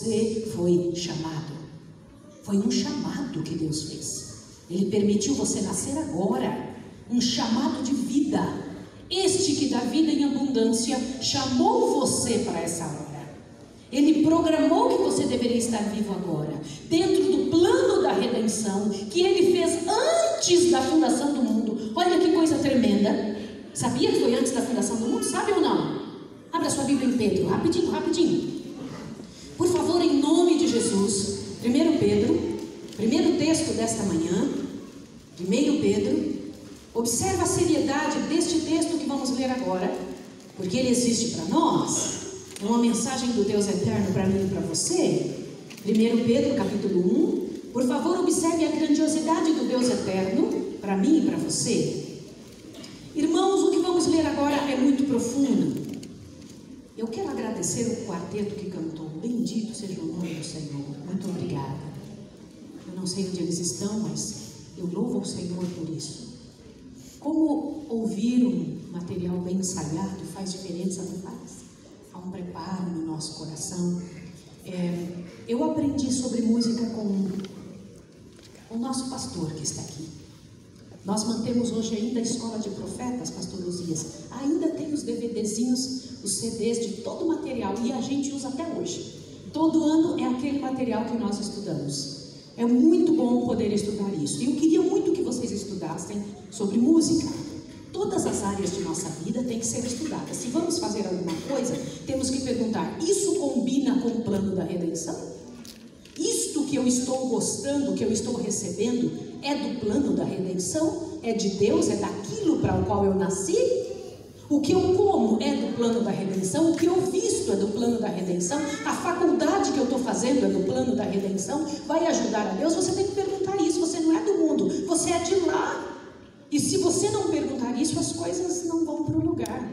Você foi chamado. Foi um chamado que Deus fez. Ele permitiu você nascer agora. Um chamado de vida. Este que dá vida em abundância chamou você para essa hora. Ele programou que você deveria estar vivo agora, dentro do plano da redenção que Ele fez antes da fundação do mundo. Olha que coisa tremenda. Sabia que foi antes da fundação do mundo? Sabe ou não? Abra sua Bíblia em Pedro, rapidinho, rapidinho. Por favor, em nome de Jesus. 1 Pedro, primeiro texto desta manhã. 1 Pedro. Observa a seriedade deste texto que vamos ler agora, porque ele existe para nós. É uma mensagem do Deus eterno para mim e para você. 1 Pedro capítulo 1. Por favor, observe a grandiosidade do Deus eterno para mim e para você. Irmãos, o que vamos ler agora é muito profundo. Eu quero agradecer o quarteto que cantou. Bendito seja o nome do Senhor. Muito obrigada. Eu não sei onde eles estão, mas eu louvo ao Senhor por isso. Como ouvir um material bem ensaiado faz diferença, não faz? Há um preparo no nosso coração. Eu aprendi sobre música com o nosso pastor que está aqui. Nós mantemos hoje ainda a Escola de Profetas, pastor Luzias. Ainda tem os DVDzinhos, os CDs de todo o material e a gente usa até hoje. Todo ano é aquele material que nós estudamos. É muito bom poder estudar isso. E eu queria muito que vocês estudassem sobre música. Todas as áreas de nossa vida têm que ser estudadas. Se vamos fazer alguma coisa, temos que perguntar: isso combina com o plano da redenção? Isto que eu estou gostando, que eu estou recebendo, é do plano da redenção? É de Deus? É daquilo para o qual eu nasci? O que eu como é do plano da redenção? O que eu visto é do plano da redenção? A faculdade que eu estou fazendo é do plano da redenção? Vai ajudar a Deus? Você tem que perguntar isso. Você não é do mundo, você é de lá. E se você não perguntar isso, as coisas não vão para o lugar.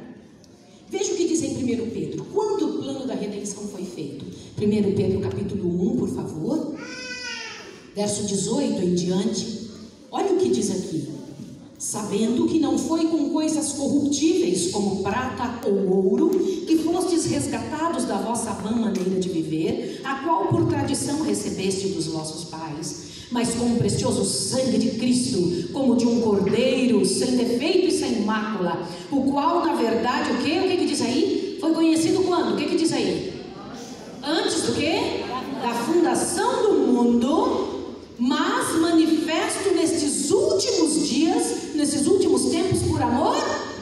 Veja o que diz em 1 Pedro. Quando o plano da redenção foi feito? 1 Pedro capítulo 1, por favor. Verso 18 em diante. Olha o que diz aqui. Sabendo que não foi com coisas corruptíveis, como prata ou ouro, que fostes resgatados da vossa vã maneira de viver, a qual por tradição recebeste dos vossos pais, mas com o precioso sangue de Cristo, como de um cordeiro, sem defeito e sem mácula, o qual, na verdade, o que diz aí? Foi conhecido quando? O que diz aí? Antes do quê? Da fundação do mundo, mas manifesto nestes últimos dias, nesses últimos tempos, por amor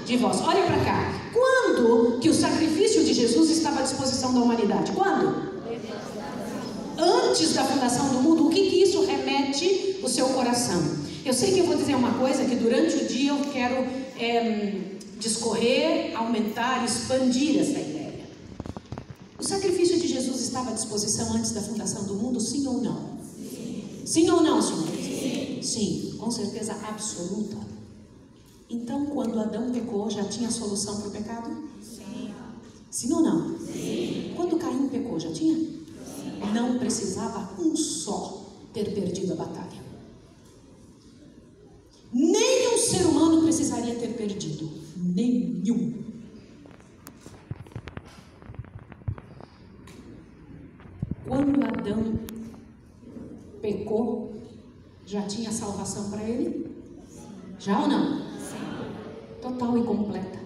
de vós. Olha para cá. Quando que o sacrifício de Jesus estava à disposição da humanidade? Quando? Antes da fundação do mundo. O que isso remete o seu coração? Eu sei que eu vou dizer uma coisa que durante o dia eu quero discorrer, aumentar, expandir essa ideia. O sacrifício de Jesus estava à disposição antes da fundação do mundo, sim ou não? Sim ou não, senhor? Sim. Sim, com certeza absoluta. Então, quando Adão pecou, já tinha solução para o pecado? Sim. Sim ou não? Sim. Quando Caim pecou, já tinha? Sim. Não precisava um só ter perdido a batalha. Nenhum ser humano precisaria ter perdido. Nenhum. Quando Adão pecou, já tinha salvação para ele? Já ou não? Sim. Total e completa.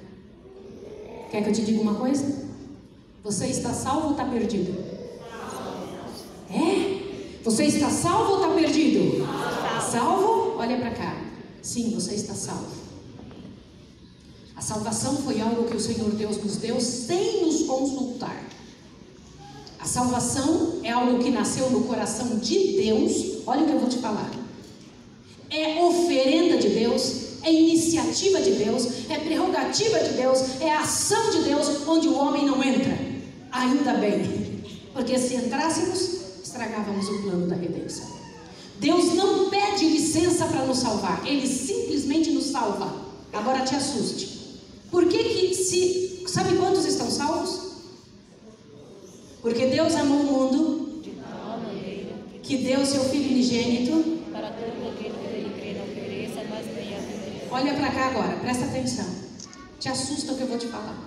Quer que eu te diga uma coisa? Você está salvo ou está perdido? É? Você está salvo ou está perdido? Salvo? Olha para cá. Sim, você está salvo. A salvação foi algo que o Senhor Deus nos deu sem nos consultar. A salvação é algo que nasceu no coração de Deus. Olha o que eu vou te falar. É oferenda de Deus, é iniciativa de Deus, é prerrogativa de Deus, é ação de Deus, onde o homem não entra. Ainda bem, porque se entrássemos, estragávamos o plano da redenção. Deus não pede licença para nos salvar, Ele simplesmente nos salva. Agora te assuste. Por que sabe quantos estão salvos? Porque Deus amou o mundo, que deu seu Filho unigênito, para todo aquele que nele crê não pereça, mas tenha vida. Olha para cá agora, presta atenção. Te assusta o que eu vou te falar.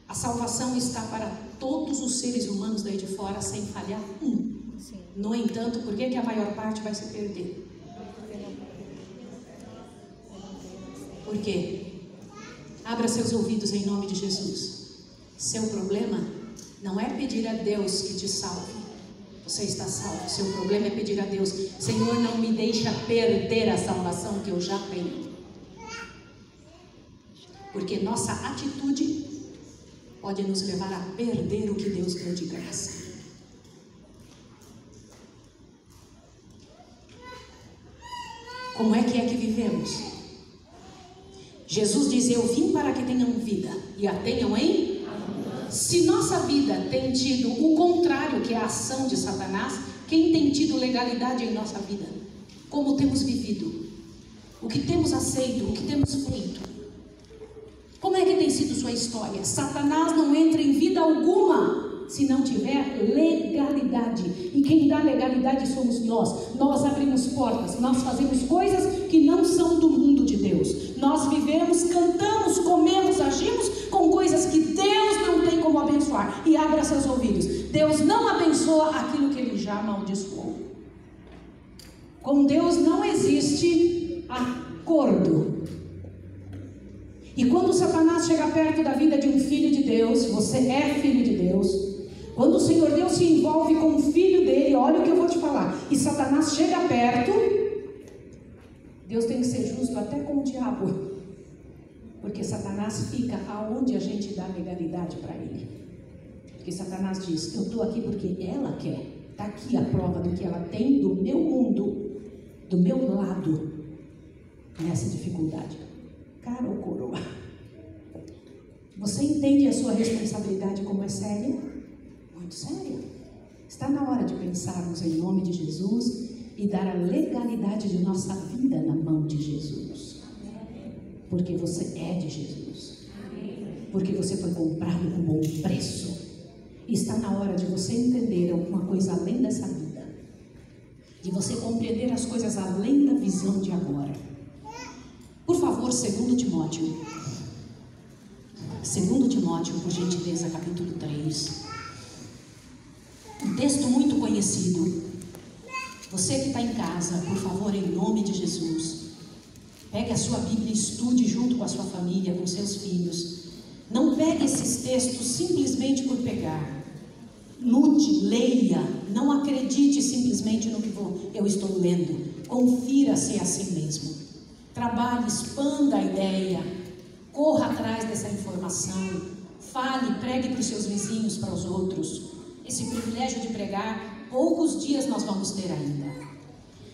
A salvação está para todos os seres humanos daí de fora sem falhar um. Sim. No entanto, por que a maior parte vai se perder? Por quê? Abra seus ouvidos em nome de Jesus. Seu problema não é pedir a Deus que te salve. Você está salvo. Seu problema é pedir a Deus: Senhor, não me deixa perder a salvação que eu já tenho. Porque nossa atitude pode nos levar a perder o que Deus deu de graça. Como é que vivemos? Jesus diz: eu vim para que tenham vida e a tenham em... Se nossa vida tem tido o contrário, que é a ação de Satanás, quem tem tido legalidade em nossa vida? Como temos vivido? O que temos aceito? O que temos feito? Como é que tem sido sua história? Satanás não entra em vida alguma se não tiver legalidade. E quem dá legalidade somos nós. Nós abrimos portas, nós fazemos coisas que não são do mundo de Deus. Nós vivemos, cantamos, comemos, agimos com coisas que Deus não tem como abençoar. E abra seus ouvidos: Deus não abençoa aquilo que Ele já amaldiçoou. Com Deus não existe acordo. E quando Satanás chega perto da vida de um filho de Deus, você é filho de Deus. Quando o Senhor Deus se envolve com o filho dele, olha o que eu vou te falar, e Satanás chega perto, Deus tem que ser justo até com o diabo. Porque Satanás fica aonde a gente dá legalidade para ele. Porque Satanás diz: eu estou aqui porque ela quer. Está aqui a prova do que ela tem do meu mundo, do meu lado, nessa dificuldade. Cara ou coroa? Você entende a sua responsabilidade como é séria? Muito séria. Está na hora de pensarmos em nome de Jesus e dar a legalidade de nossa vida na mão de Jesus. Porque você é de Jesus. Porque você foi comprado com bom preço. E está na hora de você entender alguma coisa além dessa vida. De você compreender as coisas além da visão de agora. Por favor, 2 Timóteo. 2 Timóteo, por gentileza, capítulo 3. Um texto muito conhecido. Você que está em casa, por favor, em nome de Jesus, pegue a sua Bíblia e estude junto com a sua família, com seus filhos. Não pegue esses textos simplesmente por pegar. Lute, leia. Não acredite simplesmente no que eu estou lendo. Confira se é assim mesmo. Trabalhe, expanda a ideia. Corra atrás dessa informação. Fale, pregue para os seus vizinhos, para os outros. Esse privilégio de pregar, poucos dias nós vamos ter ainda.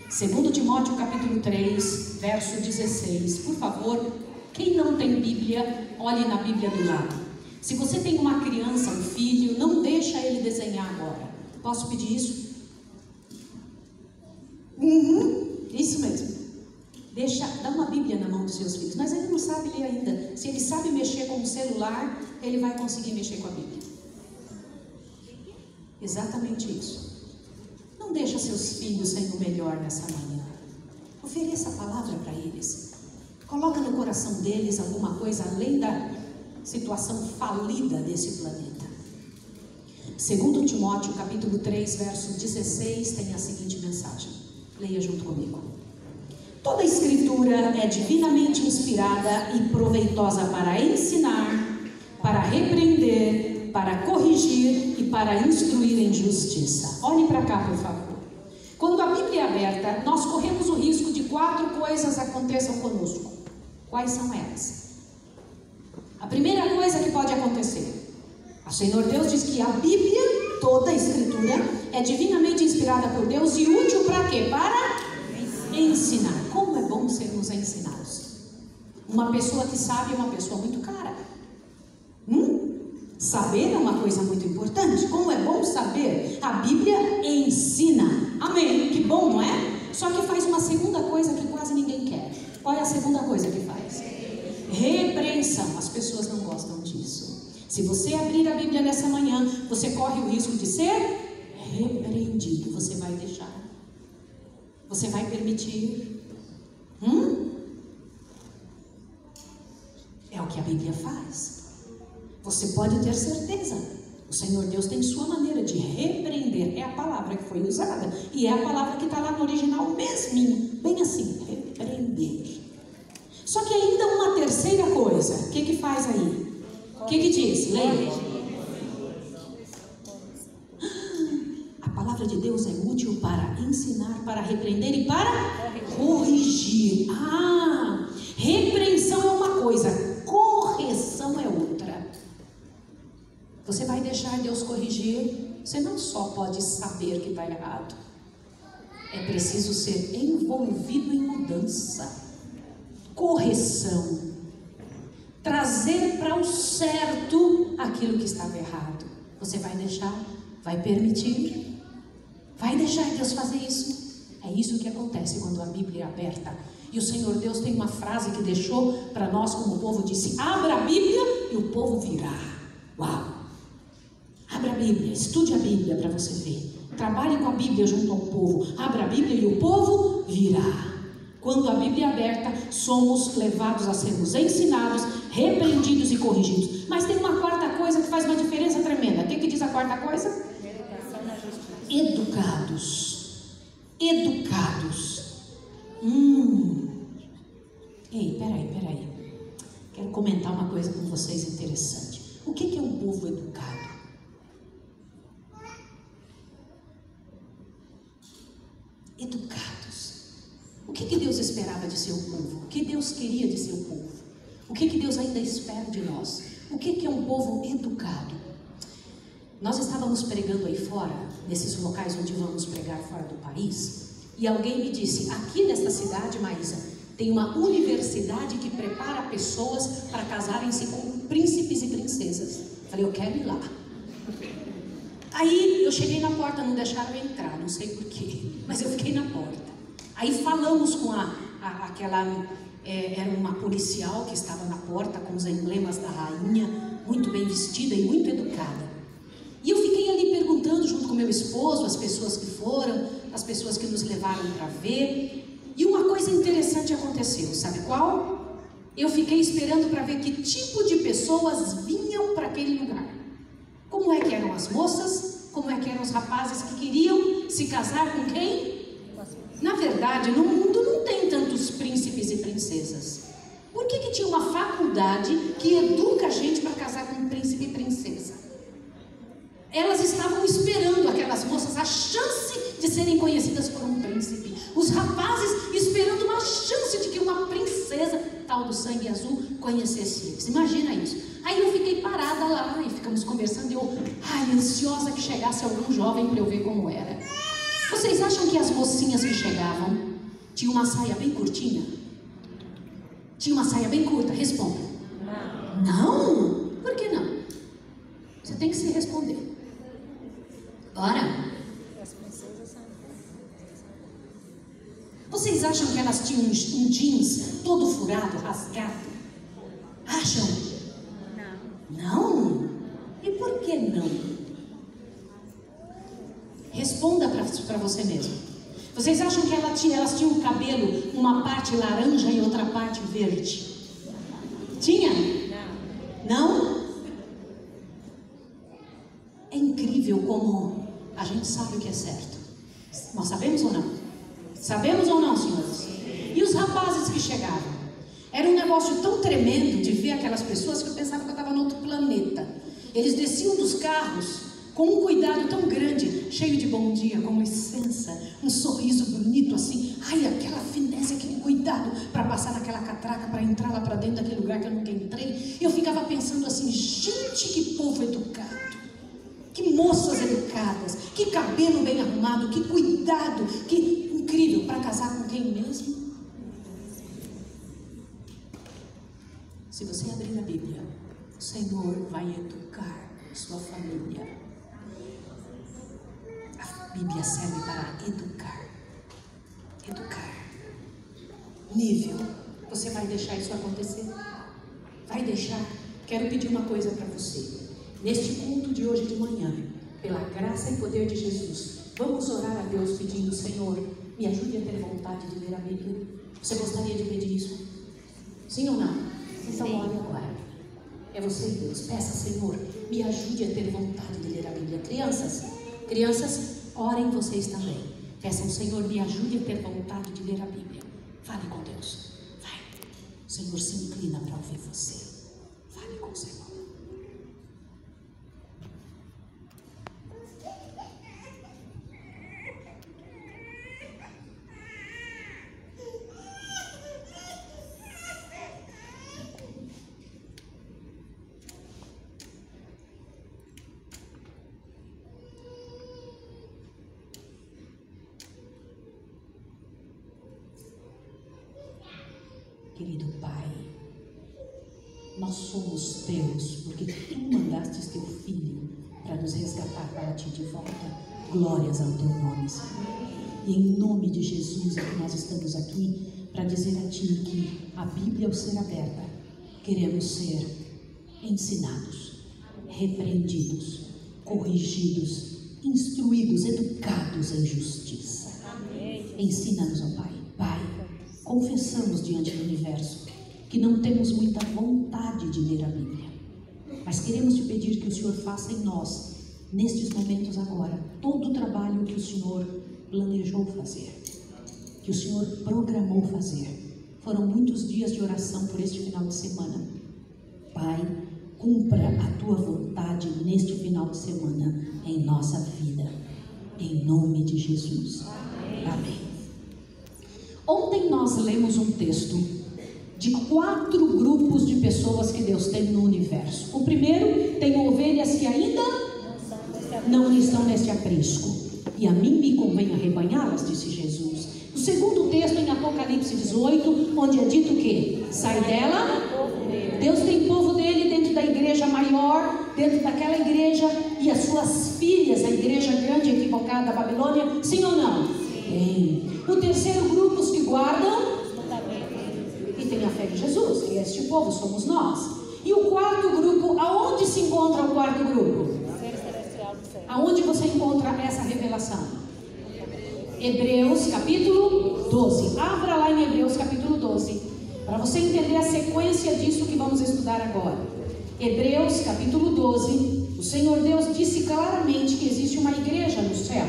2 Timóteo capítulo 3, verso 16. Por favor, quem não tem Bíblia, olhe na Bíblia do lado. Se você tem uma criança, um filho, não deixa ele desenhar agora. Posso pedir isso? Isso mesmo. Dá uma Bíblia na mão dos seus filhos. Mas ele não sabe ler ainda. Se ele sabe mexer com o celular, ele vai conseguir mexer com a Bíblia. Exatamente isso. Não deixa seus filhos sem o melhor nessa manhã. Ofereça a palavra para eles. Coloca no coração deles alguma coisa além da situação falida desse planeta. 2 Timóteo capítulo 3, verso 16, tem a seguinte mensagem. Leia junto comigo. Toda a escritura é divinamente inspirada e proveitosa para ensinar, para repreender, para corrigir e para instruir em justiça. Olhe para cá, por favor. Quando a Bíblia é aberta, nós corremos o risco de 4 coisas aconteçam conosco. Quais são elas? A primeira coisa que pode acontecer: o Senhor Deus diz que a Bíblia, toda a escritura, é divinamente inspirada por Deus e útil para quê? Para ensinar. Como é bom sermos ensinados. Uma pessoa que sabe é uma pessoa muito cara. Saber é uma coisa muito importante. Como é bom saber. A Bíblia ensina. Amém. Que bom, não é? Só que faz uma segunda coisa que quase ninguém quer. Qual é a segunda coisa que faz? Repreensão. As pessoas não gostam disso. Se você abrir a Bíblia nessa manhã, você corre o risco de ser repreendido. Você vai deixar? Você vai permitir? É o que a Bíblia faz. Você pode ter certeza. O Senhor Deus tem sua maneira de repreender. É a palavra que foi usada. E é a palavra que está lá no original mesminho. Bem assim, repreender. Só que ainda uma terceira coisa. O que faz aí? O que diz? Leia. A palavra de Deus é útil para ensinar, para repreender e para corrigir. Repreensão é uma coisa, correção é outra. Você vai deixar Deus corrigir? Você não só pode saber que está errado, é preciso ser envolvido em mudança, correção, trazer para o certo aquilo que estava errado. Você vai deixar? Vai permitir? Vai deixar Deus fazer isso? É isso que acontece quando a Bíblia é aberta. E o Senhor Deus tem uma frase que deixou para nós como povo, disse: abra a Bíblia e o povo virá. Uau! Abra a Bíblia, estude a Bíblia para você ver. Trabalhe com a Bíblia junto ao povo. Abra a Bíblia e o povo virá. Quando a Bíblia é aberta, somos levados a sermos ensinados, repreendidos e corrigidos. Mas tem uma quarta coisa que faz uma diferença tremenda. O que diz a quarta coisa? Educação na justiça. Educados. Educados. Ei, peraí. Quero comentar uma coisa com vocês interessante. O que é um povo educado? Educados. O que Deus esperava de seu povo? O que Deus queria de seu povo? O que Deus ainda espera de nós? O que é um povo educado? Nós estávamos pregando aí fora, nesses locais onde vamos pregar fora do país, e alguém me disse: aqui nesta cidade, Maísa, tem uma universidade que prepara pessoas para casarem-se com príncipes e princesas. Falei: eu quero ir lá. Aí eu cheguei na porta, não deixaram eu entrar, não sei porquê, mas eu fiquei na porta. Aí falamos com aquela, era uma policial que estava na porta com os emblemas da rainha, muito bem vestida e muito educada. E eu fiquei ali perguntando junto com meu esposo, as pessoas que foram, as pessoas que nos levaram para ver. E uma coisa interessante aconteceu, sabe qual? Eu fiquei esperando para ver que tipo de pessoas vinham para aquele lugar. Como é que eram as moças? Como é que eram os rapazes que queriam se casar com quem? Na verdade, no mundo não tem tantos príncipes e princesas. Por que tinha uma faculdade que educa a gente para casar com um príncipe e princesa? Elas estavam esperando, aquelas moças, a chance de serem conhecidas por um príncipe. Os rapazes esperando uma chance de que uma princesa, tal do sangue azul, conhecesse eles. Imagina isso. Aí eu fiquei parada lá e ficamos conversando e eu, ansiosa que chegasse algum jovem para eu ver como era. Vocês acham que as mocinhas que chegavam tinham uma saia bem curtinha? Tinha uma saia bem curta? Responda. Não? Por que não? Você tem que se responder. Bora? Vocês acham que elas tinham um jeans todo furado, rasgado? Acham? Não? E por que não? Responda para você mesmo. Vocês acham que elas tinham um cabelo, uma parte laranja e outra parte verde? Tinha? Não? É incrível como a gente sabe o que é certo. Nós sabemos ou não? Sabemos ou não, senhores? E os rapazes que chegaram? Era um negócio tão tremendo de ver aquelas pessoas que eu pensava que eu estava em outro planeta. Eles desciam dos carros com um cuidado tão grande, cheio de bom dia, com licença, um sorriso bonito assim, aquela finesse, aquele cuidado para passar naquela catraca, para entrar lá para dentro daquele lugar que eu nunca entrei. Eu ficava pensando assim: gente, que povo educado, que moças educadas, que cabelo bem arrumado, que cuidado, que incrível. Para casar com quem mesmo? Se você abrir a Bíblia, o Senhor vai educar sua família. A Bíblia serve para educar. Nível. Você vai deixar isso acontecer? Vai deixar? Quero pedir uma coisa para você. Neste culto de hoje de manhã, pela graça e poder de Jesus, vamos orar a Deus pedindo: Senhor, me ajude a ter vontade de ler a Bíblia. Você gostaria de pedir isso? Sim ou não? Então ore agora. É você e Deus. Peça: Senhor, me me ajude a ter vontade de ler a Bíblia. Crianças, orem vocês também. Peçam, Senhor, me ajude a ter vontade de ler a Bíblia. Fale com Deus. Vai. O Senhor se inclina para ouvir você. Fale com o Senhor. Querido Pai, nós somos teus, porque tu mandaste teu Filho para nos resgatar para ti de volta. Glórias ao teu nome, Senhor. E em nome de Jesus é que nós estamos aqui para dizer a ti que a Bíblia, ao ser aberta, queremos ser ensinados, repreendidos, corrigidos, instruídos, educados em justiça. Ensina-nos, ó Pai. Pai, confessamos diante do universo que não temos muita vontade de ler a Bíblia, mas queremos te pedir que o Senhor faça em nós, nestes momentos agora, todo o trabalho que o Senhor planejou fazer, que o Senhor programou fazer. Foram muitos dias de oração por este final de semana. Pai, cumpra a tua vontade neste final de semana em nossa vida, em nome de Jesus. Amém. Ontem nós lemos um texto de 4 grupos de pessoas que Deus tem no universo. O primeiro tem ovelhas que ainda não estão neste aprisco, e a mim me convém arrebanhá-las, disse Jesus. O segundo texto em Apocalipse 18, onde é dito que sai dela, Deus tem povo dele dentro da igreja maior, dentro daquela igreja, e as suas filhas, a igreja grande equivocada, a Babilônia, sim ou não? Tem. O terceiro grupo, os que guardam e tem a fé em Jesus, que este povo somos nós. E o quarto grupo, aonde se encontra o quarto grupo? Aonde você encontra essa revelação? Hebreus capítulo 12. Abra lá em Hebreus capítulo 12, para você entender a sequência disso que vamos estudar agora. Hebreus capítulo 12. O Senhor Deus disse claramente que existe uma igreja no céu,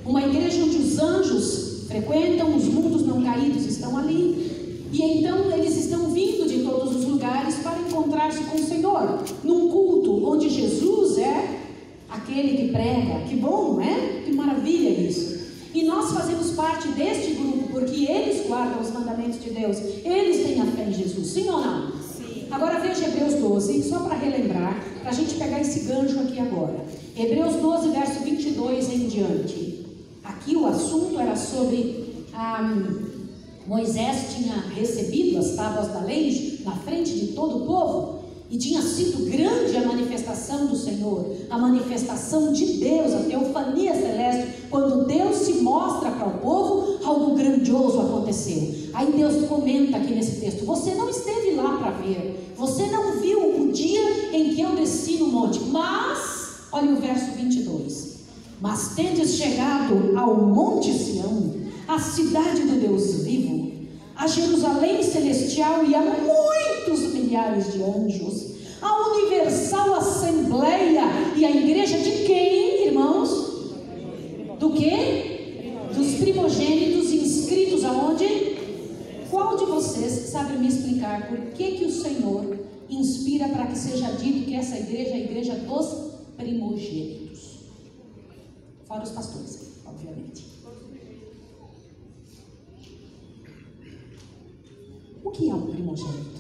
uma igreja onde os anjos frequentam, os mundos não caídos estão ali, e então eles estão vindo de todos os lugares para encontrar-se com o Senhor, num culto onde Jesus é aquele que prega. Que bom, não é? Que maravilha isso! E nós fazemos parte deste grupo, porque eles guardam os mandamentos de Deus, eles têm a fé em Jesus, sim ou não? Sim. Agora veja Hebreus 12, só para relembrar, para a gente pegar esse gancho aqui agora. Hebreus 12, verso 22 em diante. Aqui o assunto era sobre Moisés tinha recebido as tábuas da lei na frente de todo o povo, e tinha sido grande a manifestação do Senhor, a manifestação de Deus, a teofania celeste. Quando Deus se mostra para o povo, algo grandioso aconteceu. Aí Deus comenta aqui nesse texto: você não esteve lá para ver, você não viu o dia em que eu desci no monte, mas, olha o verso 22, mas tendes chegado ao monte Sião, a cidade do Deus vivo, a Jerusalém celestial e a muitos milhares de anjos, a universal assembleia e a igreja de quem, irmãos? Do que? Dos primogênitos inscritos aonde? Qual de vocês sabe me explicar por que o Senhor inspira para que seja dito que essa igreja é a igreja dos primogênitos? Fora os pastores, obviamente. O que é um primogênito?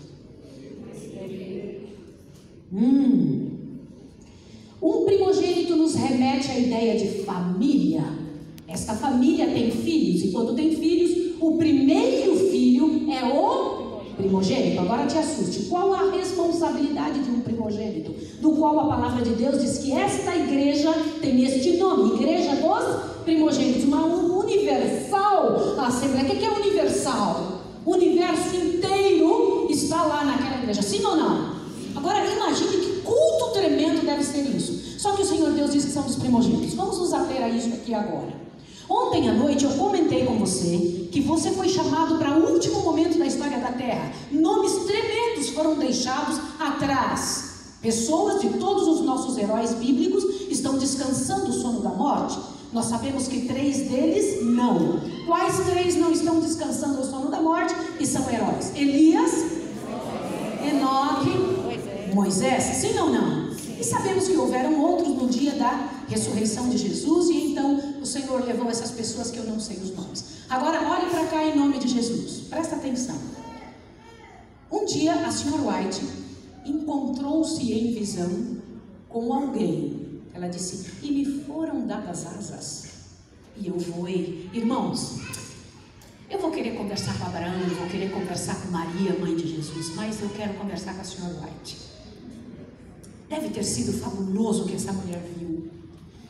Um primogênito nos remete à ideia de família. Esta família tem filhos, e quando tem filhos, o primeiro filho é o primogênito. Agora te assuste, qual a responsabilidade de um primogênito? Do qual a palavra de Deus diz que esta igreja tem este nome, Igreja dos Primogênitos, uma universal assembleia. O que é universal? O universo inteiro está lá naquela igreja, sim ou não? Agora imagine que culto tremendo deve ser isso. Só que o Senhor Deus diz que são os primogênitos. Vamos nos ater a isso aqui agora. Ontem à noite eu comentei com você que você foi chamado para o último momento da história da Terra. Nomes tremendos foram deixados atrás Pessoas de todos os nossos heróis bíblicos estão descansando o sono da morte. Nós sabemos que 3 deles não. Quais 3 não estão descansando o sono da morte e são heróis? Elias, Enoque, Moisés. Sim ou não? E sabemos que houveram outros no dia da ressurreição de Jesus, e então o Senhor levou essas pessoas que eu não sei os nomes. Agora olhe para cá em nome de Jesus, presta atenção. Um dia a senhora White encontrou-se em visão com alguém. Ela disse: e me foram dadas asas e eu voei. Irmãos, eu vou querer conversar com Abraão, eu vou querer conversar com Maria, mãe de Jesus, mas eu quero conversar com a senhora White. Deve ter sido fabuloso o que essa mulher viu.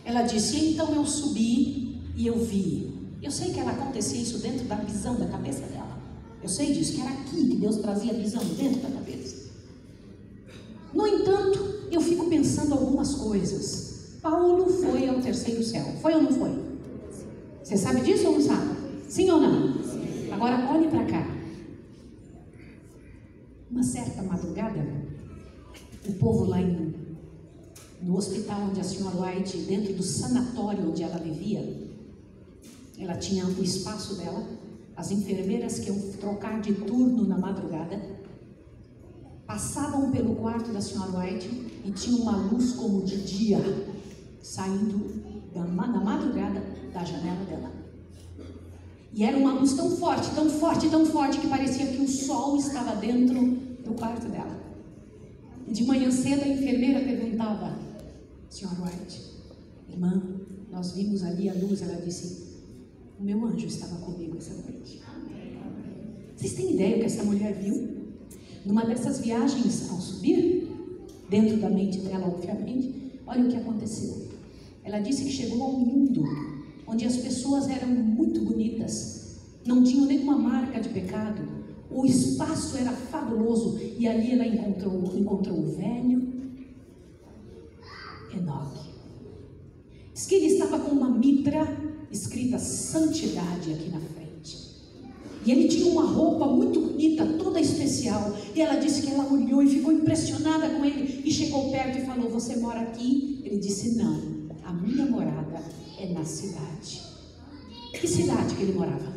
Ela disse: então eu subi e eu vi. Eu sei que ela acontecia isso dentro da visão da cabeça dela. Eu sei disso, que era aqui que Deus trazia a visão dentro da cabeça. No entanto, eu fico pensando algumas coisas. Paulo foi ao 3º céu. Foi ou não foi? Você sabe disso ou não sabe? Sim ou não? Sim. Agora olhe para cá. Uma certa madrugada, o povo lá no hospital onde a senhora White, dentro do sanatório onde ela vivia, ela tinha o espaço dela, as enfermeiras que iam trocar de turno na madrugada, passavam pelo quarto da senhora White e tinha uma luz como de dia, saindo na madrugada da janela dela. E era uma luz tão forte, tão forte, tão forte, que parecia que o sol estava dentro do quarto dela. E de manhã cedo a enfermeira perguntava: senhora White, irmã, nós vimos ali a luz. Ela disse: o meu anjo estava comigo essa noite. Vocês têm ideia do que essa mulher viu? Numa dessas viagens ao subir, dentro da mente dela, obviamente, olha o que aconteceu. Ela disse que chegou a um mundo onde as pessoas eram muito bonitas, não tinham nenhuma marca de pecado, o espaço era fabuloso, e ali ela encontrou o velho Enoque. Diz que ele estava com uma mitra escrita santidade aqui na frente, e ele tinha uma roupa muito bonita, toda especial, e ela disse que ela olhou e ficou impressionada com ele, e chegou perto e falou: você mora aqui? Ele disse: não, a minha morada é na cidade. Que cidade que ele morava?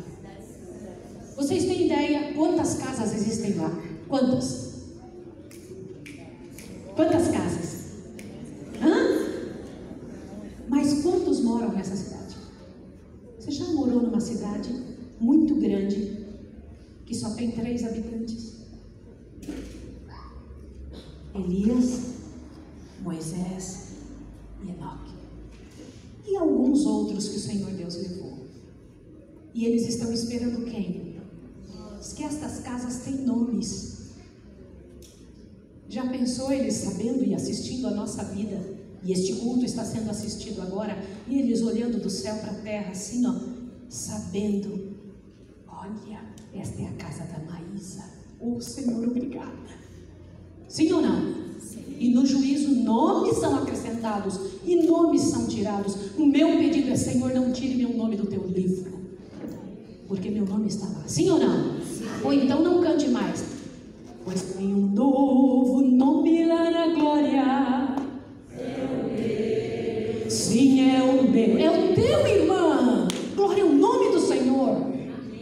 Vocês têm ideia quantas casas existem lá? Quantas? Quantas casas? Hã? Mas quantos moram nessa cidade? Você já morou numa cidade muito grande que só tem 3 habitantes? Elias, Moisés e Enoque. E alguns outros que o Senhor Deus levou. E eles estão esperando quem? Diz que estas casas têm nomes. Já pensou eles sabendo e assistindo a nossa vida? E este culto está sendo assistido agora, e eles olhando do céu para a terra assim, ó, sabendo: olha, esta é a casa da Maísa. Oh, Senhor, obrigada. Sim ou não? Sim. E no juízo nomes são acrescentados e nomes são tirados. O meu pedido é: Senhor, não tire meu nome do teu livro, porque meu nome está lá. Sim ou não? Sim. Ou então não cante mais: pois tem um novo nome lá na glória. Sim, é o meu. É o teu, irmã. Glória ao nome do Senhor.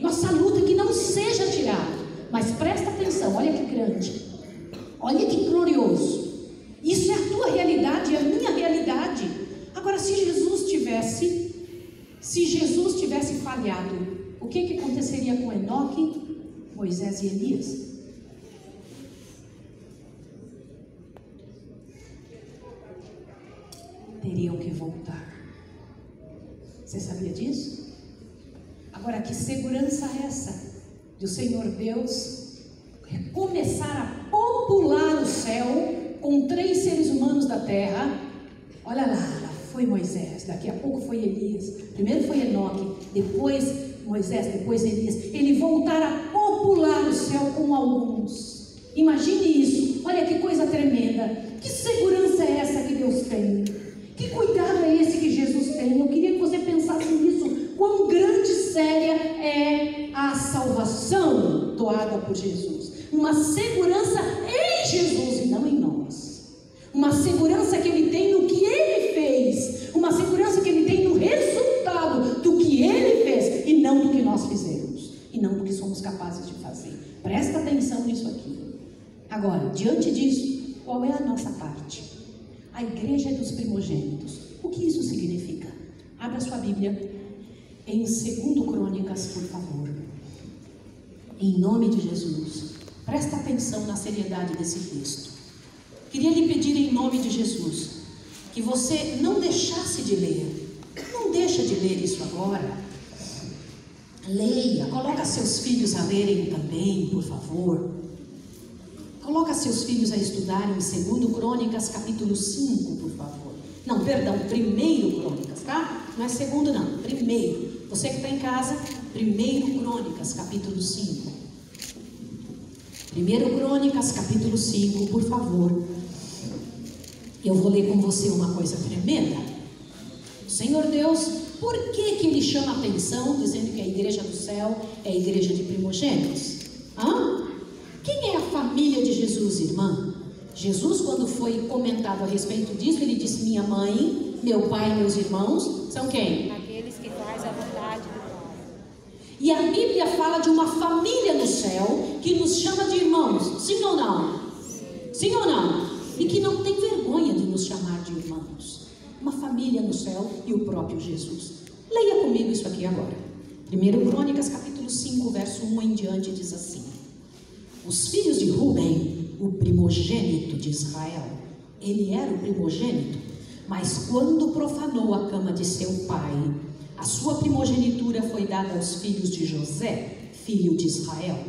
Nossa luta é que não seja tirada. Mas presta atenção, olha que grande, olha que glorioso. Isso é a tua realidade, é a minha realidade. Agora, se Jesus tivesse falhado, o que aconteceria com Enoque, Moisés e Elias? Teriam que voltar. Você sabia disso? Agora, que segurança é essa de o Senhor Deus começar a popular o céu com 3 seres humanos da terra? Olha lá foi Moisés, daqui a pouco foi Elias, primeiro foi Enoque, depois Moisés, depois Elias. Ele voltar a popular o céu com alguns. Imagine isso, olha que coisa tremenda. Que segurança é essa que Deus tem? Que cuidado é esse que Jesus tem? Eu queria que você pensasse nisso. Quão grande e séria é a salvação doada por Jesus. Uma segurança em Jesus e não em nós. uma segurança que ele tem no que ele fez, uma segurança que ele tem no resultado do que ele fez e não do que nós fizemos, e não do que somos capazes de fazer. Presta atenção nisso aqui. Agora, diante disso, qual é a nossa parte? A igreja dos primogênitos. O que isso significa? Abra sua Bíblia em 2 Crônicas, por favor. Em nome de Jesus. Presta atenção na seriedade desse texto. Queria lhe pedir em nome de Jesus que você não deixasse de ler. Não deixa de ler isso agora. Leia, coloca seus filhos a lerem também, por favor. Coloca seus filhos a estudarem em 2 Crônicas, capítulo 5, por favor. Não, perdão, 1 Crônicas, tá? Não é segundo não, primeiro. Você que está em casa, 1 Crônicas, capítulo 5. 1 Crônicas, capítulo 5, por favor. Eu vou ler com você uma coisa tremenda. O Senhor Deus, por que Ele chama atenção, dizendo que a igreja do céu é a igreja de primogênitos? Quem é a família de Jesus, irmã? Jesus, quando foi comentado a respeito disso, ele disse: minha mãe, meu pai e meus irmãos são quem? Aqueles que fazem a vontade do Pai. E a Bíblia fala de uma família no céu que nos chama de irmãos, sim ou não? Sim ou não? E que não tem vergonha de nos chamar de irmãos. Uma família no céu e o próprio Jesus. Leia comigo isso aqui agora. 1 Crônicas, capítulo 5, verso 1 em diante, diz assim: os filhos de Ruben, o primogênito de Israel, ele era o primogênito, mas quando profanou a cama de seu pai, a sua primogenitura foi dada aos filhos de José, filho de Israel,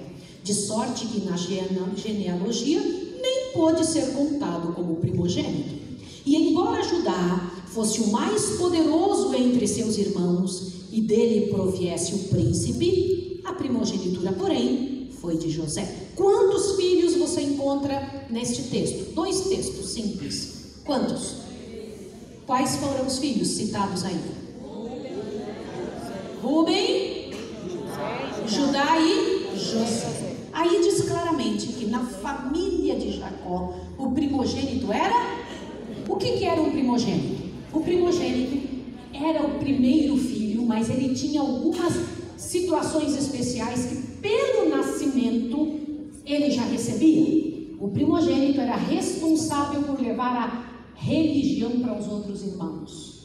de sorte que na genealogia nem pôde ser contado como primogênito. E embora Judá fosse o mais poderoso entre seus irmãos, e dele proviesse o príncipe, a primogenitura, porém, foi de José. Quantos filhos você encontra neste texto? 2 textos simples. Quantos? Quais foram os filhos citados aí? Ruben, Judá e José. Aí diz claramente que na família de Jacó, o primogênito era... O que era um primogênito? O primogênito era o primeiro filho, mas ele tinha algumas situações especiais que pelo nascimento ele já recebia. O primogênito era responsável por levar a religião para os outros irmãos.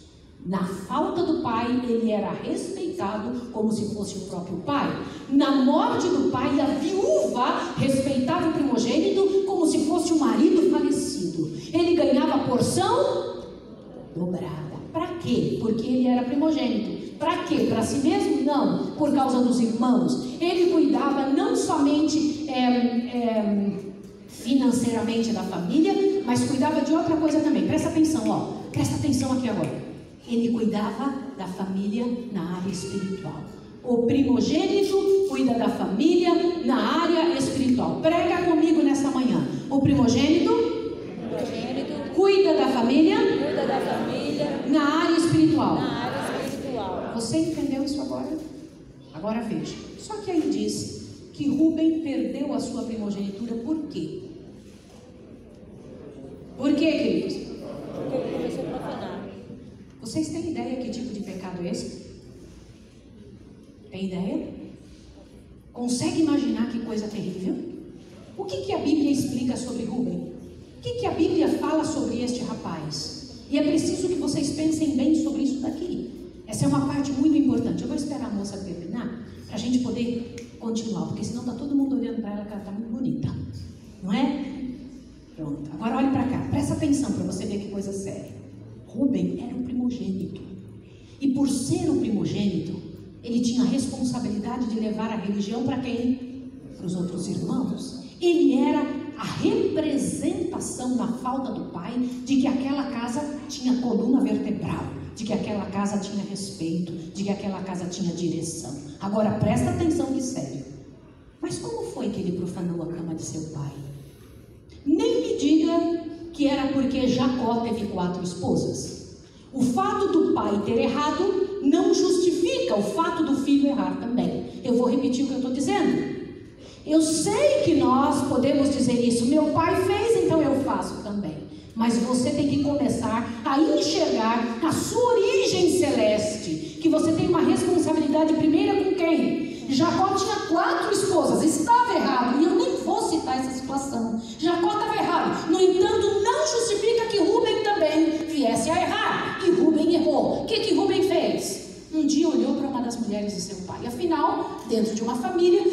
Na falta do pai, ele era respeitado como se fosse o próprio pai. Na morte do pai, a viúva respeitava o primogênito como se fosse o marido falecido. Ele ganhava a porção dobrada. Para quê? Porque ele era primogênito. Para quê? Para si mesmo? Não. Por causa dos irmãos. Ele cuidava não somente financeiramente da família, mas cuidava de outra coisa também. Presta atenção, ó. Presta atenção aqui agora. Ele cuidava da família na área espiritual. O primogênito cuida da família na área espiritual. Prega comigo nessa manhã. O primogênito cuida da família na área espiritual. Você entendeu isso agora? Agora veja. Só que aí diz que Ruben perdeu a sua primogenitura. Por quê? Por quê, queridos? Porque ele começou a profanar. Vocês têm ideia que tipo de pecado é esse? Tem ideia? Consegue imaginar que coisa terrível? O que a Bíblia explica sobre Ruben? O que a Bíblia fala sobre este rapaz? E é preciso que vocês pensem bem sobre isso daqui. Essa é uma parte muito importante. Eu vou esperar a moça terminar para a gente poder continuar, porque senão está todo mundo olhando para ela que ela está muito bonita, não é? Pronto, agora olhe para cá, presta atenção para você ver que coisa séria. Ruben era o primogênito, e por ser o primogênito, ele tinha a responsabilidade de levar a religião para quem? Para os outros irmãos. Ele era a representação da falta do pai, de que aquela casa tinha coluna vertebral, de que aquela casa tinha respeito, de que aquela casa tinha direção. Agora presta atenção que sério. Mas como foi que ele profanou a cama de seu pai? Nem me diga que era porque Jacó teve 4 esposas. O fato do pai ter errado não justifica o fato do filho errar também. Eu vou repetir o que eu estou dizendo. Eu sei que nós podemos dizer isso. Meu pai fez, então eu faço também. Mas você tem que começar a enxergar a sua origem celeste, que você tem uma responsabilidade primeira com quem? Jacó tinha 4 esposas, estava errado, e eu nem vou citar essa situação. Jacó estava errado, no entanto não justifica que Rúben também viesse a errar, e Rúben errou. O que Rúben fez? Um dia olhou para uma das mulheres de seu pai, afinal, dentro de uma família,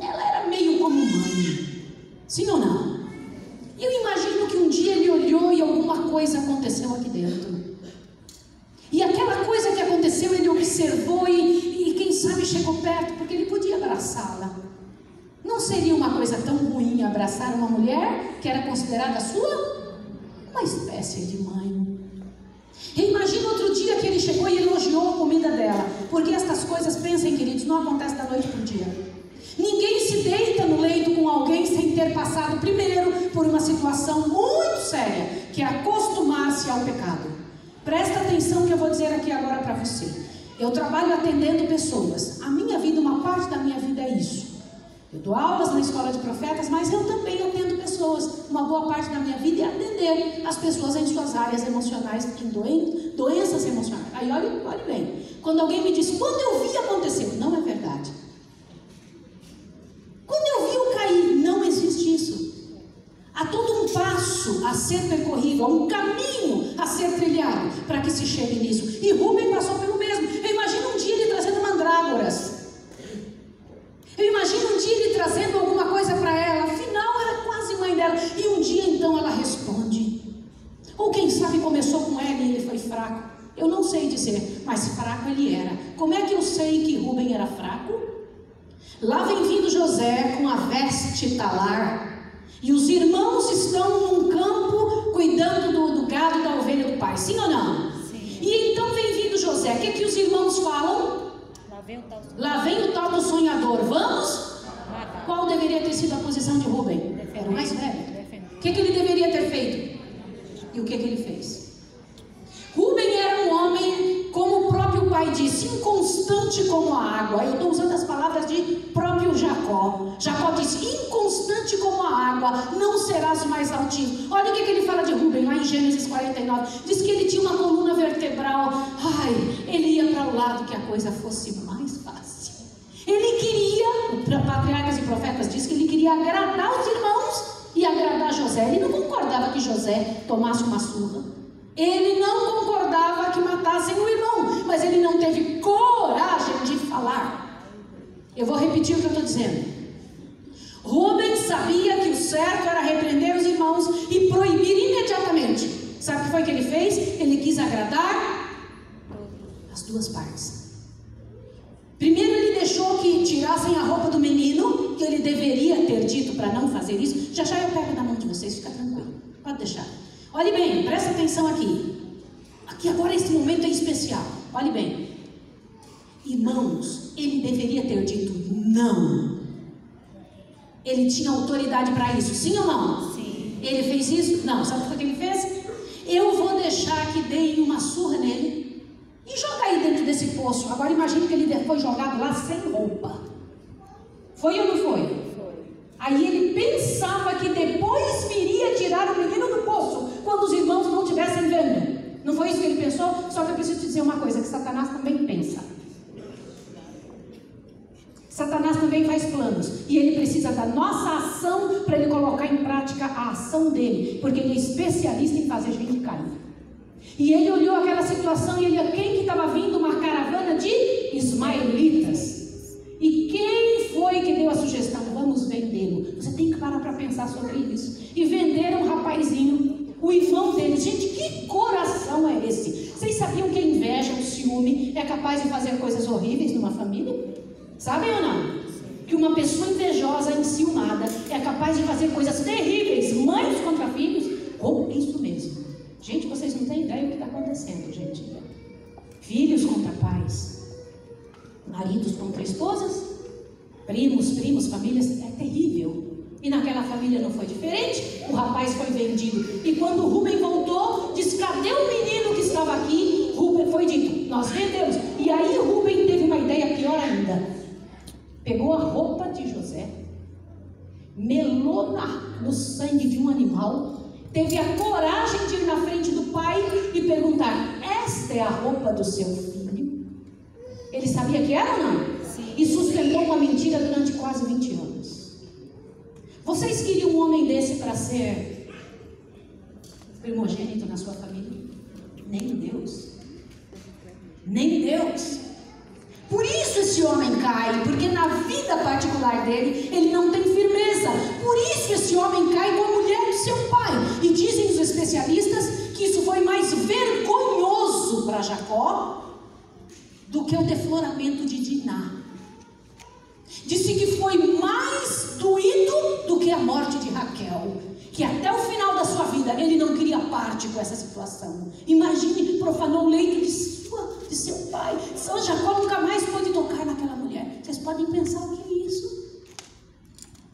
ela era meio como mãe, sim ou não? Eu imagino que um dia ele olhou e alguma coisa aconteceu aqui dentro. E aquela coisa que aconteceu, ele observou e quem sabe chegou perto, porque ele podia abraçá-la. Não seria uma coisa tão ruim abraçar uma mulher que era considerada sua? Uma espécie de mãe. E imagina outro dia que ele chegou e elogiou a comida dela. Porque estas coisas, pensem queridos, não acontecem da noite para o dia. Ninguém se deita no leito com alguém sem ter passado primeiro por uma situação muito séria, que é acostumar-se ao pecado. Presta atenção que eu vou dizer aqui agora para você. Eu trabalho atendendo pessoas. A minha vida, uma parte da minha vida é isso. Eu dou aulas na escola de profetas, mas eu também atendo pessoas. Uma boa parte da minha vida é atender as pessoas em suas áreas emocionais, em doenças emocionais. Aí olhe bem. Quando alguém me diz, quando eu vi acontecer, não é verdade. Quando eu vi eu cair, não existe isso. Há todo um passo a ser percorrido, há um caminho a ser trilhado para que se chegue nisso. E Rúben passou pelo mesmo. Eu imagino um dia ele trazendo mandrágoras. Eu imagino um dia ele trazendo alguma coisa para ela. Afinal, era quase mãe dela. E um dia então ela responde. Ou quem sabe começou com ela e ele foi fraco. Eu não sei dizer, mas fraco ele era. Como é que eu sei que Rúben era fraco? Lá vem vindo José com a veste talar. E os irmãos estão num campo cuidando do gado e da ovelha do pai. Sim ou não? Sim. E então vem vindo José. O que os irmãos falam? Lá vem o tal do sonhador. Vamos? Qual deveria ter sido a posição de Rúben? Era o mais velho. O que ele deveria ter feito? E o que ele fez? Rúben era um homem, como o próprio pai disse, inconstante como a água. Eu estou usando as palavras de próprio Jacó. Jacó disse, inconstante como a água, não serás mais altivo. Olha o que ele fala de Rúben, lá em Gênesis 49. Diz que ele tinha uma coluna vertebral. Ele ia para o lado que a coisa fosse mais fácil. Ele queria, patriarcas e profetas diz que ele queria agradar os irmãos e agradar José. Ele não concordava que José tomasse uma surra. Ele não concordava que matassem o irmão, mas ele não teve coragem de falar. Eu vou repetir o que eu estou dizendo. Rúben sabia que o certo era repreender os irmãos e proibir imediatamente. Sabe o que foi que ele fez? Ele quis agradar as duas partes. Primeiro ele deixou que tirassem a roupa do menino, que ele deveria ter dito para não fazer isso. Já eu pego na mão de vocês, fica tranquilo, pode deixar. Olhe bem, presta atenção aqui. Aqui agora esse momento é especial. Olhe bem. Irmãos, ele deveria ter dito não. Ele tinha autoridade para isso, sim ou não? Sim. Ele fez isso? Não. Sabe o que ele fez? Eu vou deixar que deem uma surra nele e joga aí dentro desse poço. Agora imagine que ele foi jogado lá sem roupa. Foi ou não foi? Foi. Aí ele pensava que depois viria tirar o menino do poço, quando os irmãos não estivessem vendo. Não foi isso que ele pensou? Só que eu preciso te dizer uma coisa, que Satanás também pensa. Satanás também faz planos. E ele precisa da nossa ação para ele colocar em prática a ação dele. Porque ele é especialista em fazer gente cair. E ele olhou aquela situação e ele, quem que estava vindo? Uma caravana de ismaelitas. E quem foi que deu a sugestão? Vamos vendê-lo. Você tem que parar para pensar sobre isso. E venderam um rapazinho, o irmão dele. Gente, que coração é esse? Vocês sabiam que a inveja, o ciúme é capaz de fazer coisas horríveis numa família? Sabem ou não? Que uma pessoa invejosa, enciumada, é capaz de fazer coisas terríveis, mães contra filhos, ou isso mesmo. Gente, vocês não têm ideia do que está acontecendo, gente. Filhos contra pais, maridos contra esposas, primos, famílias, é terrível. E naquela família não foi diferente, o rapaz foi vendido. E quando Rúben voltou, disse, cadê o menino que estava aqui? Rúben foi dito, nós vendemos. E aí Rúben teve uma ideia pior ainda. Pegou a roupa de José, melou no sangue de um animal teve a coragem de ir na frente do pai e perguntar: esta é a roupa do seu filho? Ele sabia que era ou não? Sim. E sustentou uma mentira durante quase 20 anos. Vocês queriam um homem desse para ser primogênito na sua família? Nem Deus. Nem Deus. Por isso esse homem cai, porque na vida particular dele, ele não tem firmeza. Por isso esse homem cai com a mulher de seu pai. E dizem os especialistas que isso foi mais vergonhoso para Jacó do que o defloramento de Diná. Disse que foi mais doído do que a morte de Raquel, que até o final da sua vida ele não queria parte com essa situação. Imagine, profanou o leito de seu pai. São Jacó nunca mais pôde tocar naquela mulher. Vocês podem pensar o que é isso?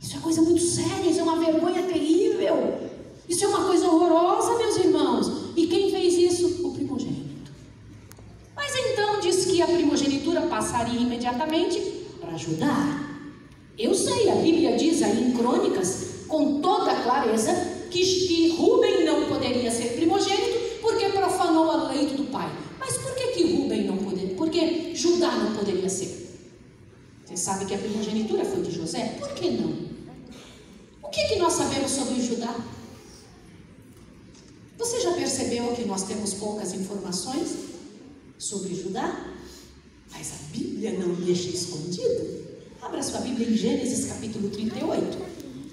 Isso é coisa muito séria, isso é uma vergonha terrível. Isso é uma coisa horrorosa, meus irmãos. E quem fez isso? O primogênito. Mas então diz que a primogenitura passaria imediatamente para Judá. Eu sei, a Bíblia diz aí em Crônicas, com toda clareza, que Rúben não poderia ser primogênito porque profanou o leito do pai. Mas por que Rúben não poderia? Porque Judá não poderia ser? Você sabe que a primogenitura foi de José? Por que não? O que nós sabemos sobre Judá? Você já percebeu que nós temos poucas informações sobre Judá? Mas a Bíblia não deixa escondido. Abra sua Bíblia em Gênesis capítulo 38.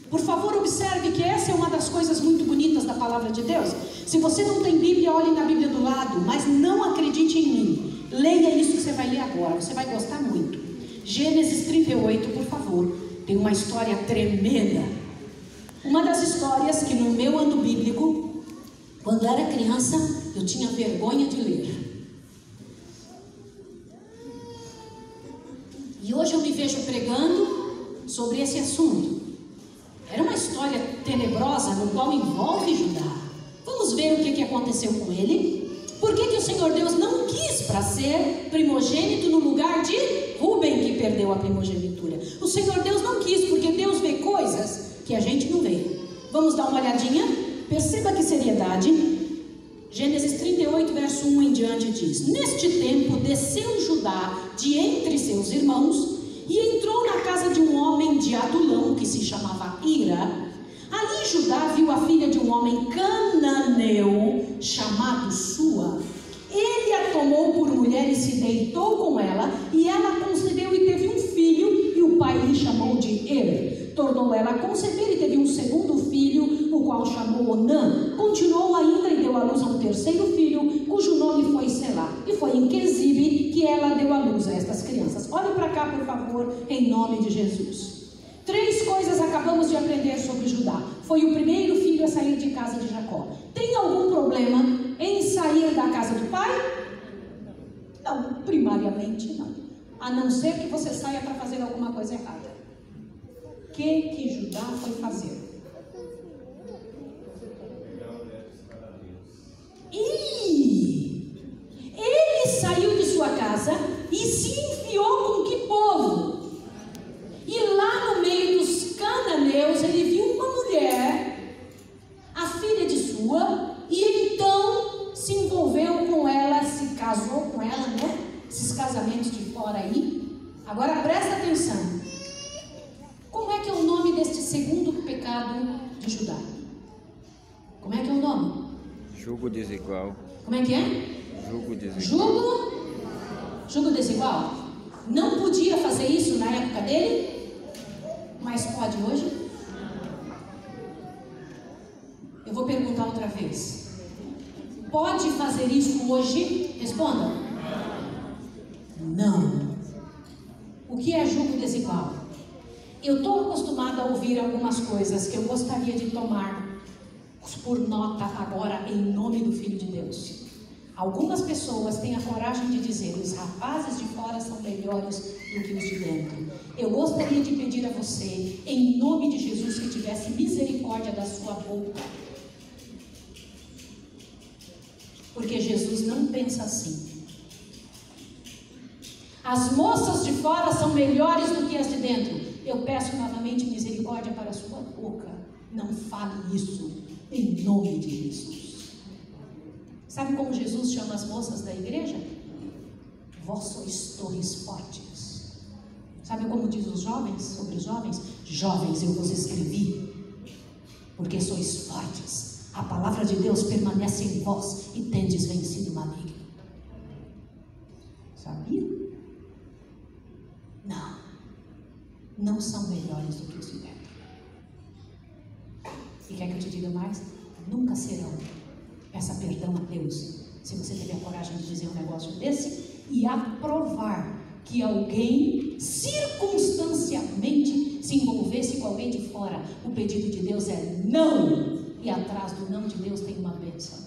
Por favor, observe que essa é uma das coisas muito bonitas da palavra de Deus. Se você não tem Bíblia, olhe na Bíblia do lado, mas não acredite em mim. Leia isso que você vai ler agora, você vai gostar muito. Gênesis 38, por favor. Tem uma história tremenda. Uma das histórias que no meu ano bíblico, quando era criança, eu tinha vergonha de ler. E hoje eu me vejo pregando sobre esse assunto. Era uma história tenebrosa no qual envolve Judá. Vamos ver o que aconteceu com ele. Por que o Senhor Deus não quis para ser primogênito no lugar de Rúben, que perdeu a primogenitura? O Senhor Deus não quis, porque Deus vê coisas que a gente não vê. Vamos dar uma olhadinha? Perceba que seriedade. Gênesis 38, verso 1 em diante diz: neste tempo desceu Judá de entre seus irmãos e entrou na casa de um homem de Adulão, que se chamava Ira. Ali Judá viu a filha de um homem cananeu, chamado Sua. Ele a tomou por mulher e se deitou com ela, e ela concebeu e teve um filho, e o pai lhe chamou de Er. Tornou ela a conceber e teve um segundo filho, o qual chamou Onã. Continuou ainda e deu à luz a um terceiro filho, cujo nome foi Selá. E foi em Quezibe que ela deu à luz a estas crianças. Olhe para cá, por favor, em nome de Jesus. 3 coisas acabamos de aprender sobre Judá. Foi o primeiro filho a sair de casa de Jacó. Tem algum problema em sair da casa do pai? Não, primariamente não. A não ser que você saia para fazer alguma coisa errada. O que Judá foi fazer? Ele saiu de sua casa e se enfiou com que povo? E lá no meio dos cananeus ele viu uma mulher, a filha de Sua, e então se envolveu com ela, se casou com ela, né? Esses casamentos de fora aí. Agora presta atenção. Como é que é o nome deste segundo pecado de Judá? Como é que é o nome? Jugo desigual. Como é que é? Jugo desigual. Jugo desigual? Não podia fazer isso na época dele, mas pode hoje? Eu vou perguntar outra vez. Pode fazer isso hoje? Responda. Não. O que é jugo desigual? Eu estou acostumada a ouvir algumas coisas que eu gostaria de tomar por nota agora em nome do Filho de Deus. Algumas pessoas têm a coragem de dizer: os rapazes de fora são melhores do que os de dentro. Eu gostaria de pedir a você, em nome de Jesus, que tivesse misericórdia da sua boca. Porque Jesus não pensa assim. As moças de fora são melhores do que as de dentro. Eu peço novamente misericórdia para a sua boca. Não fale isso. em nome de Jesus. Sabe como Jesus chama as moças da igreja? Vós sois torres fortes. Sabe como diz os jovens, sobre os jovens? Jovens, eu vos escrevi, porque sois fortes. A palavra de Deus permanece em vós e tendes vencido o maligno. Sabia? Não são melhores do que os de dentro. E quer que eu te diga mais? Nunca serão. Peça perdão a Deus se você teve a coragem de dizer um negócio desse e aprovar que alguém circunstancialmente se envolvesse com alguém de fora. O pedido de Deus é não, e atrás do não de Deus tem uma bênção.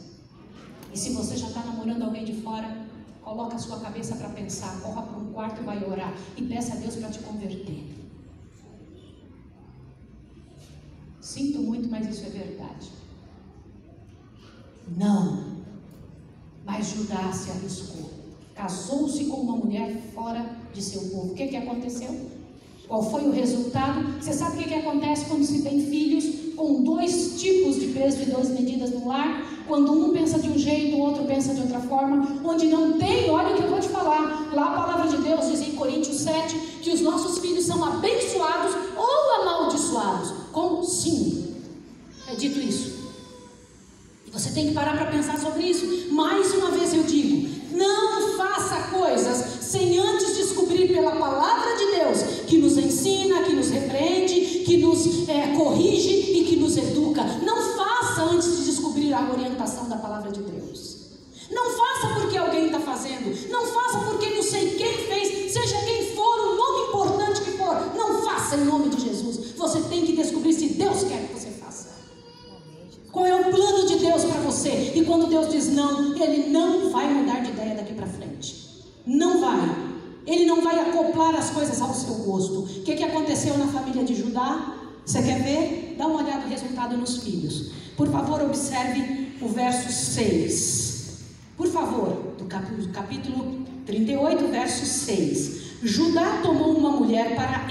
E se você já está namorando alguém de fora, coloca a sua cabeça para pensar, corra para um quarto e vai orar e peça a Deus para te converter. Sinto muito, mas isso é verdade. Não, mas Judá se arriscou. Casou-se com uma mulher fora de seu povo. O que aconteceu? Qual foi o resultado? Você sabe o que acontece quando se tem filhos com dois tipos de peso e duas medidas no lar? Quando um pensa de um jeito, o outro pensa de outra forma. Onde não tem, olha o que eu vou te falar. Lá a palavra de Deus diz em Coríntios 7 que os nossos filhos são abençoados ou amaldiçoados. Como? Sim. É dito isso. E você tem que parar para pensar sobre isso. Mais uma vez eu digo, não faça coisas sem antes descobrir pela palavra de Deus, que nos ensina, que nos repreende, que nos corrige e que nos educa. Não faça antes de descobrir a orientação da palavra de Deus. Não faça porque alguém está fazendo. Não faça porque não sei quem fez, seja quem for, o nome importante que for. Não faça em nome de Jesus. Você tem que descobrir se Deus quer que você faça. Qual é o plano de Deus para você? E quando Deus diz não, Ele não vai mudar de ideia daqui para frente. Não vai. Ele não vai acoplar as coisas ao seu gosto. O que aconteceu na família de Judá? Você quer ver? Dá uma olhada no resultado nos filhos. Por favor, observe o verso 6. Por favor, do capítulo 38, verso 6. Judá tomou uma mulher para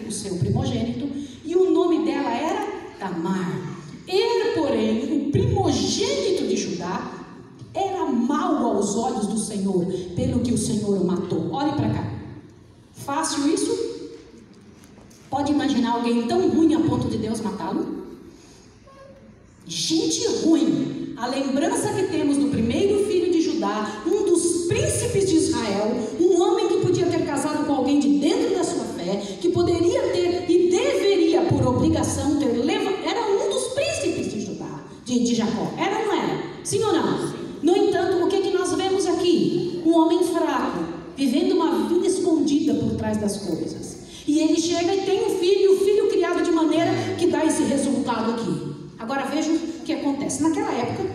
o seu primogênito, e o nome dela era Tamar. Porém, o primogênito de Judá era mau aos olhos do Senhor, pelo que o Senhor o matou. Olhe para cá. Fácil isso? Pode imaginar alguém tão ruim a ponto de Deus matá-lo? Gente ruim. A lembrança que temos do primeiro filho de Judá, um dos príncipes de Israel, um homem que podia ter casado com alguém de dentro da sua fé, que poderia ter e deveria, por obrigação, ter levado, era um dos príncipes de Judá, de Jacó. Era ou não era? Sim ou não? No entanto, o que nós vemos aqui? Um homem fraco, vivendo uma vida escondida por trás das coisas. E ele chega e tem um filho, o filho criado de maneira que dá esse resultado aqui. Agora veja o que acontece. Naquela época,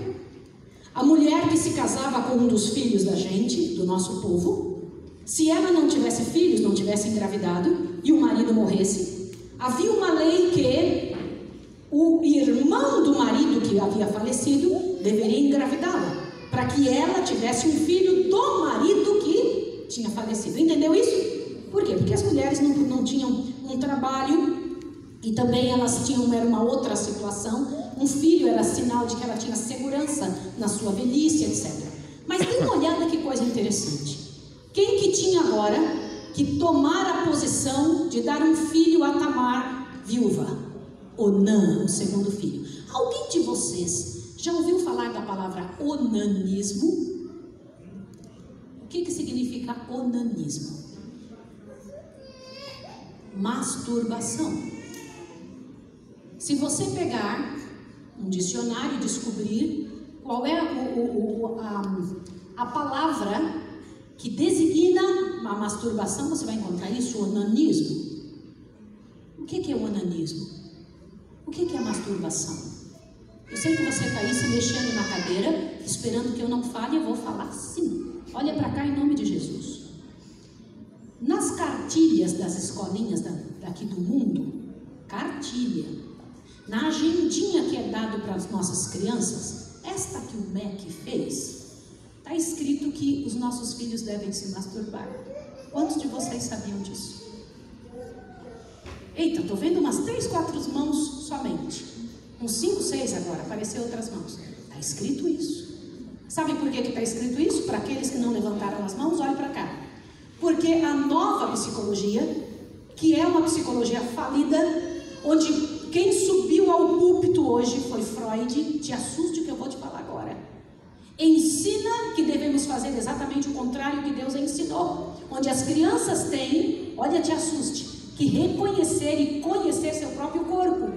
a mulher que se casava com um dos filhos da gente, do nosso povo, se ela não tivesse filhos, não tivesse engravidado, e o marido morresse, havia uma lei que o irmão do marido que havia falecido deveria engravidá-la, para que ela tivesse um filho do marido que tinha falecido. Entendeu isso? Por quê? Porque as mulheres não tinham um trabalho e também elas era uma outra situação. Um filho era sinal de que ela tinha segurança na sua velhice, etc. Mas dê uma olhada que coisa interessante. Quem que tinha agora que tomar a posição de dar um filho a Tamar, viúva? Onã, o segundo filho. Alguém de vocês já ouviu falar da palavra onanismo? O que significa onanismo? Masturbação. Se você pegar um dicionário e descobrir qual é a palavra que designa a masturbação, você vai encontrar isso, onanismo. O que é o onanismo? O que é a masturbação? Eu sei que você está aí se mexendo na cadeira, esperando que eu não fale, eu vou falar sim. Olha para cá em nome de Jesus. Nas cartilhas das escolinhas daqui do mundo, cartilha, na agendinha que é dado para as nossas crianças, esta que o MEC fez, está escrito que os nossos filhos devem se masturbar. Quantos de vocês sabiam disso? Eita, estou vendo umas 3, 4 mãos somente. Uns 5, 6 agora, apareceu outras mãos. Está escrito isso. Sabe por que está escrito isso? Para aqueles que não levantaram as mãos, olhe para cá. Porque a nova psicologia, que é uma psicologia falida, onde quem subiu ao púlpito hoje foi Freud, te assuste o que eu vou te falar agora. Ensina que devemos fazer exatamente o contrário que Deus ensinou. Onde as crianças têm, olha, te assuste, que reconhecer e conhecer seu próprio corpo,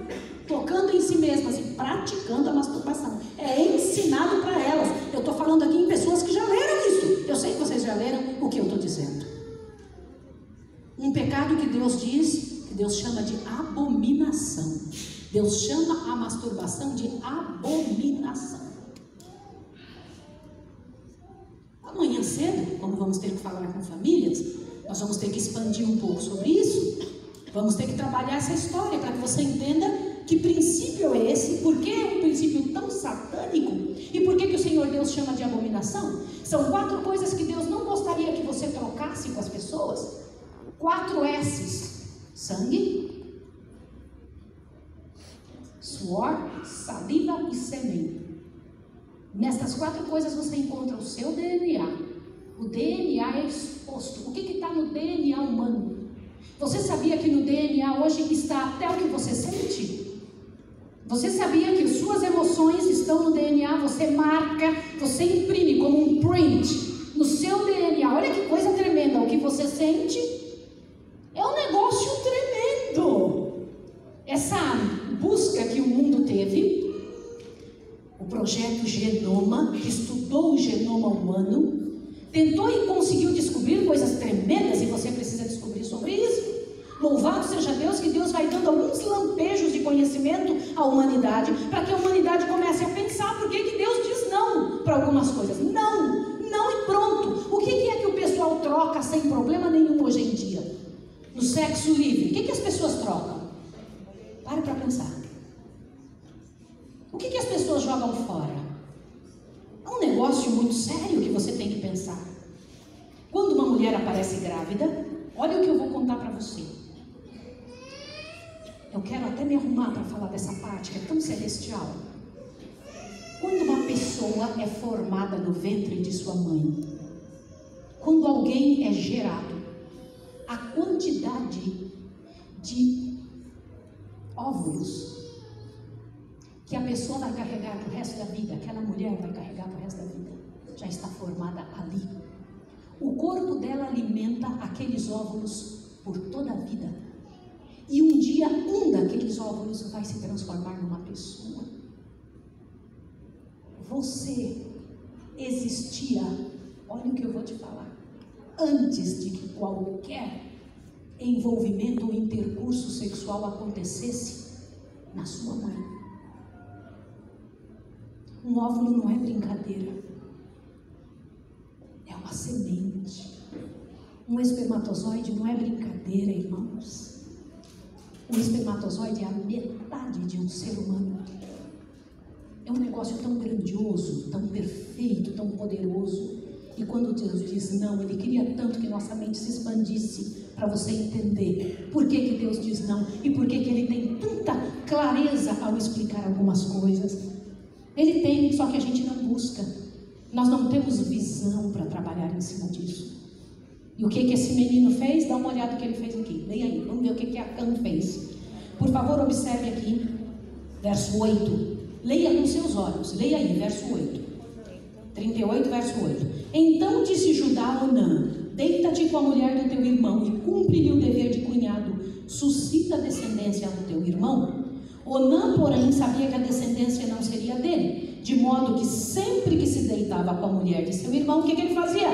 tocando em si mesmas e praticando a masturbação. É ensinado para elas. Eu estou falando aqui em pessoas que já leram isso. Eu sei que vocês já leram o que eu estou dizendo. Um pecado que Deus diz, que Deus chama de abominação. Deus chama a masturbação de abominação. Amanhã cedo, como vamos ter que falar com famílias, nós vamos ter que expandir um pouco sobre isso. Vamos ter que trabalhar essa história para que você entenda que princípio é esse, por que é um princípio tão satânico e por que o Senhor Deus chama de abominação. São 4 coisas que Deus não gostaria que você trocasse com as pessoas. 4 S's: sangue, suor, saliva e sêmen. Nestas 4 coisas você encontra o seu DNA. O DNA é exposto. O que está no DNA humano? Você sabia que no DNA hoje está até o que você sente? Você sabia que suas emoções estão no DNA? Você marca, você imprime como um print no seu DNA. Olha que coisa tremenda. O que você sente é um negócio tremendo. Essa busca que o mundo teve, o projeto Genoma, que estudou o genoma humano, tentou e conseguiu descobrir coisas tremendas e você precisa descobrir sobre isso. Louvado seja Deus, que Deus vai dando alguns lampejos de conhecimento à humanidade, para que a humanidade comece a pensar por que Deus diz não para algumas coisas. Não, não e pronto. O que é que o pessoal troca sem problema nenhum hoje em dia? No sexo livre, o que as pessoas trocam? Pare para pensar. O que as pessoas jogam fora? É um negócio muito sério que você tem que pensar. Quando uma mulher aparece grávida, olha o que eu vou contar para você. Eu quero até me arrumar para falar dessa parte que é tão celestial. Quando uma pessoa é formada no ventre de sua mãe, quando alguém é gerado, a quantidade de óvulos que a pessoa vai carregar para o resto da vida, aquela mulher vai carregar para o resto da vida, já está formada ali. O corpo dela alimenta aqueles óvulos por toda a vida. E um dia, um daqueles óvulos vai se transformar numa pessoa. Você existia, olha o que eu vou te falar, antes de que qualquer envolvimento ou intercurso sexual acontecesse na sua mãe. Um óvulo não é brincadeira. É uma semente. Um espermatozoide não é brincadeira, irmãos. Um espermatozoide é a metade de um ser humano. É um negócio tão grandioso, tão perfeito, tão poderoso. E quando Deus diz não, Ele queria tanto que nossa mente se expandisse para você entender por que Deus diz não e por que Ele tem tanta clareza ao explicar algumas coisas. Ele tem, só que a gente não busca. Nós não temos visão para trabalhar em cima disso. E o que esse menino fez? Dá uma olhada no que ele fez aqui. Leia aí, vamos ver o que a Cam fez. Por favor, observe aqui, verso 8. Leia com seus olhos. Leia aí, verso 8. 38, verso 8. Então disse Judá a Onã: deita-te com a mulher do teu irmão e cumpre-lhe o dever de cunhado. Suscita descendência do teu irmão. Onã, porém, sabia que a descendência não seria dele, de modo que sempre que se deitava com a mulher de seu irmão, o que ele fazia?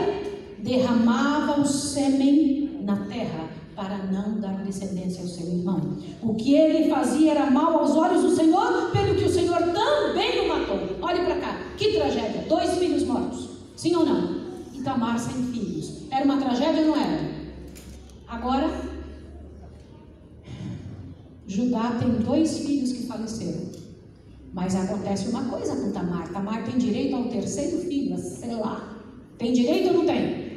Derramava o sêmen na terra para não dar descendência ao seu irmão. O que ele fazia era mal aos olhos do Senhor, pelo que o Senhor também o matou. Olhe para cá, que tragédia, 2 filhos mortos, sim ou não? E Tamar sem filhos, era uma tragédia ou não era? Agora Judá tem 2 filhos que faleceram, mas acontece uma coisa com Tamar. Tamar tem direito ao 3º filho, a Selá. Tem direito ou não tem?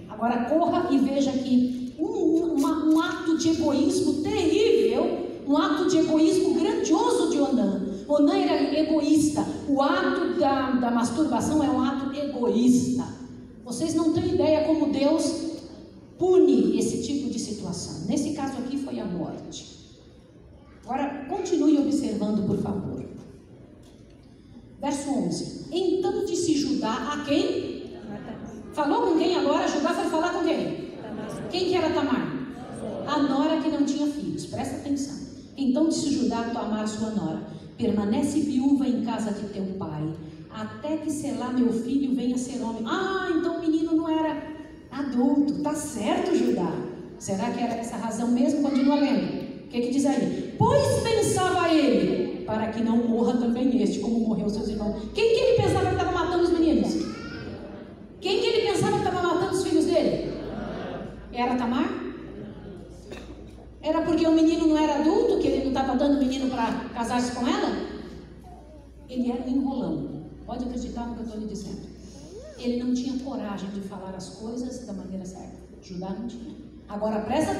Agora corra e veja aqui um ato de egoísmo terrível, um ato de egoísmo grandioso de Onã. Onã era egoísta. O ato da masturbação é um ato egoísta. Vocês não têm ideia como Deus pune esse tipo de situação. Nesse caso aqui foi a morte. Agora, continue observando, por favor. Verso 11. Então disse Judá a quem? Falou com quem agora? Judá foi falar com quem? Quem que era Tamar? A nora que não tinha filhos. Presta atenção. Então disse Judá a Tamar, sua nora: permanece viúva em casa de teu pai, até que Selá, meu filho, venha ser homem. Ah, então o menino não era adulto. Tá certo, Judá. Será que era essa razão mesmo? Continua lendo. O que diz aí? Pois pensava ele, para que não morra também este, como morreu seus irmãos. Quem que ele pensava que estava matando os meninos? Quem que ele pensava que estava matando os filhos dele? Era Tamar? Era porque o menino não era adulto, que ele não estava dando o menino para casar-se com ela? Ele era um enrolão. Pode acreditar no que eu estou lhe dizendo. Ele não tinha coragem de falar as coisas da maneira certa. Judá não tinha. Agora presta atenção.